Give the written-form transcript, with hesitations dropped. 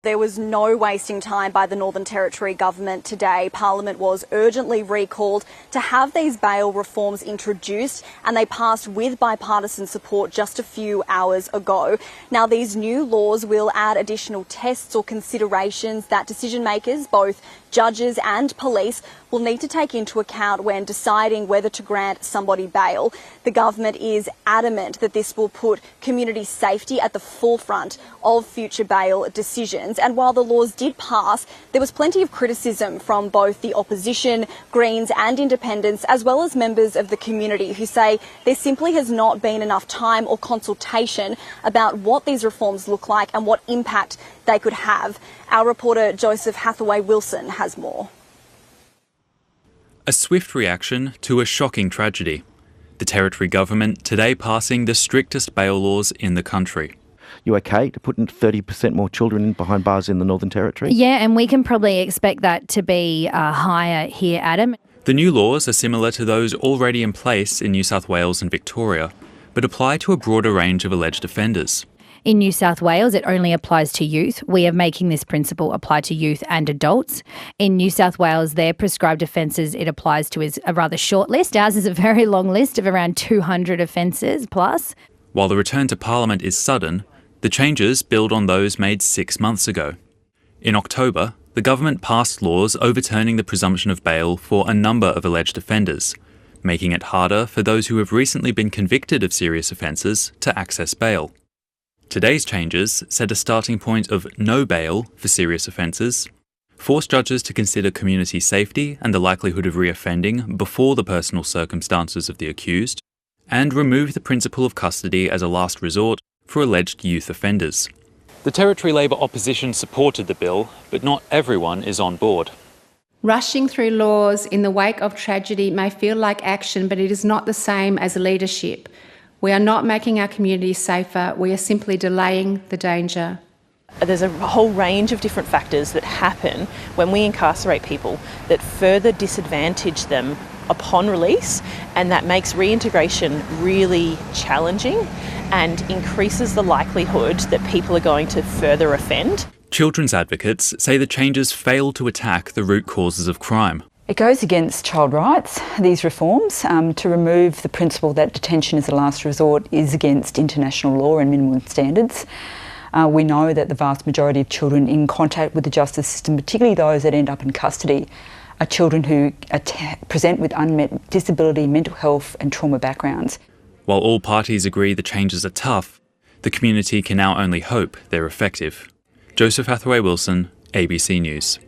There was no wasting time by the Northern Territory government today. Parliament was urgently recalled to have these bail reforms introduced, and they passed with bipartisan support just a few hours ago. Now, these new laws will add additional tests or considerations that decision makers, both judges and police, will need to take into account when deciding whether to grant somebody bail. The government is adamant that this will put community safety at the forefront of future bail decisions. And while the laws did pass, there was plenty of criticism from both the opposition, Greens and independents, as well as members of the community who say there simply has not been enough time or consultation about what these reforms look like and what impact they could have. Our reporter Joseph Haway Wilson has more. A swift reaction to a shocking tragedy. The Territory government today passing the strictest bail laws in the country. You okay to put 30% more children behind bars in the Northern Territory? Yeah, and we can probably expect that to be higher here, Adam. The new laws are similar to those already in place in New South Wales and Victoria, but apply to a broader range of alleged offenders. In New South Wales, it only applies to youth. We are making this principle apply to youth and adults. In New South Wales, their prescribed offences it applies to is a rather short list. Ours is a very long list of around 200 offences plus. While the return to Parliament is sudden, the changes build on those made 6 months ago. In October, the government passed laws overturning the presumption of bail for a number of alleged offenders, making it harder for those who have recently been convicted of serious offences to access bail. Today's changes set a starting point of no bail for serious offences, force judges to consider community safety and the likelihood of reoffending before the personal circumstances of the accused, and remove the principle of custody as a last resort for alleged youth offenders. The Territory Labor opposition supported the bill, but not everyone is on board. Rushing through laws in the wake of tragedy may feel like action, but it is not the same as leadership. We are not making our communities safer, we are simply delaying the danger. There's a whole range of different factors that happen when we incarcerate people that further disadvantage them upon release, and that makes reintegration really challenging and increases the likelihood that people are going to further offend. Children's advocates say the changes fail to attack the root causes of crime. It goes against child rights, these reforms. To remove the principle that detention is a last resort is against international law and minimum standards. We know that the vast majority of children in contact with the justice system, particularly those that end up in custody, are children who present with unmet disability, mental health and trauma backgrounds. While all parties agree the changes are tough, the community can now only hope they're effective. Joseph Haway Wilson, ABC News.